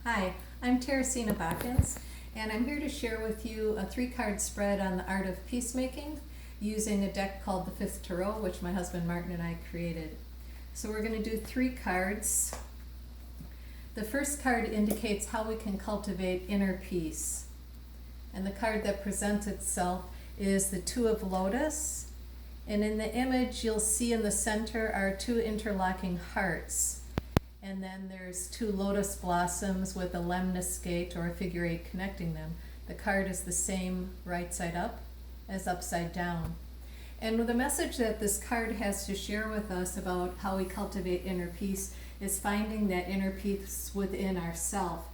Hi, I'm Teressena Bakens, and I'm here to share with you a 3-card spread on the art of peacemaking using a deck called the Fifth Tarot, which my husband Martin and I created. So we're going to do 3 cards. The first card indicates how we can cultivate inner peace. And the card that presents itself is the Two of Lotus. And in the image, you'll see in the center are 2 interlocking hearts. And then there's 2 lotus blossoms with a lemniscate or a figure 8 connecting them. The card is the same right side up as upside down. And the message that this card has to share with us about how we cultivate inner peace is finding that inner peace within ourself.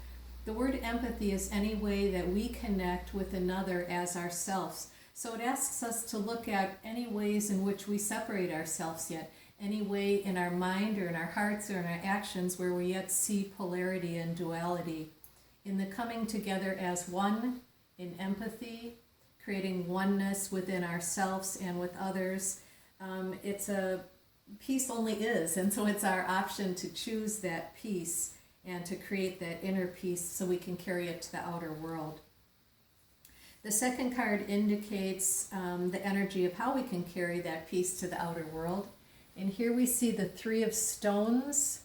The word empathy is any way that we connect with another as ourselves. So it asks us to look at any ways in which we separate ourselves yet, any way in our mind or in our hearts or in our actions where we yet see polarity and duality. In the coming together as one, in empathy, creating oneness within ourselves and with others, peace only is, and so it's our option to choose that peace and to create that inner peace so we can carry it to the outer world. The second card indicates the energy of how we can carry that peace to the outer world. And here we see the 3 of Stones,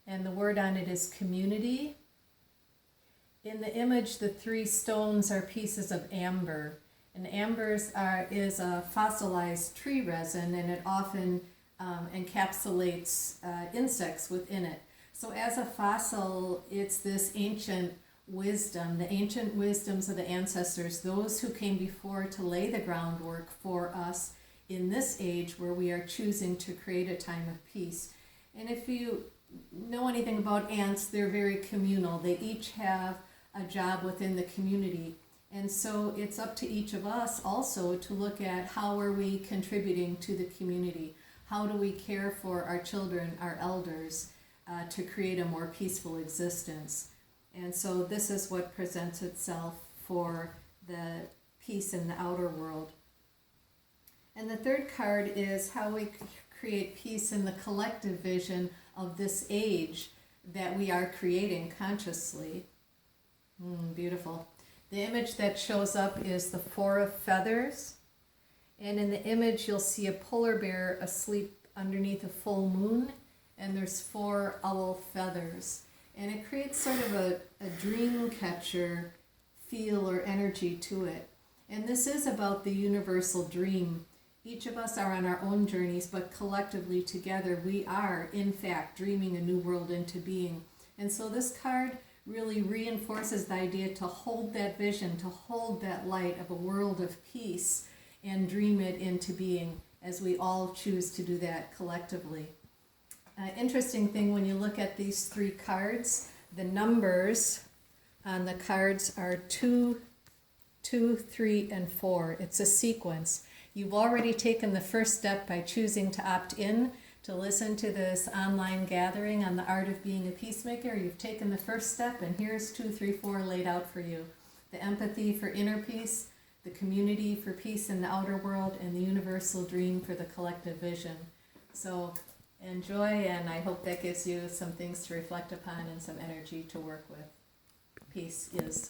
and the word on it is community. In the image, the 3 stones are pieces of amber. And amber is a fossilized tree resin, and it often encapsulates insects within it. So as a fossil, it's this ancient wisdom, the ancient wisdoms of the ancestors, those who came before to lay the groundwork for us in this age where we are choosing to create a time of peace. And if you know anything about ants, they're very communal. They each have a job within the community. And so it's up to each of us also to look at how are we contributing to the community? How do we care for our children, our elders, to create a more peaceful existence? And so this is what presents itself for the peace in the outer world. And the third card is how we create peace in the collective vision of this age that we are creating consciously. Beautiful. The image that shows up is the 4 of Feathers. And in the image, you'll see a polar bear asleep underneath a full moon, and there's 4 owl feathers. And it creates sort of a dream catcher feel or energy to it. And this is about the universal dream. Each of us are on our own journeys, but collectively together we are, in fact, dreaming a new world into being. And so this card really reinforces the idea to hold that vision, to hold that light of a world of peace and dream it into being as we all choose to do that collectively. Interesting thing, when you look at these 3 cards, the numbers on the cards are 2, 2, 3, and 4. It's a sequence. You've already taken the first step by choosing to opt in to listen to this online gathering on the art of being a peacemaker. You've taken the first step, and here's 2, 3, 4 laid out for you. The empathy for inner peace, the community for peace in the outer world, and the universal dream for the collective vision. So enjoy, and I hope that gives you some things to reflect upon and some energy to work with. Peace is.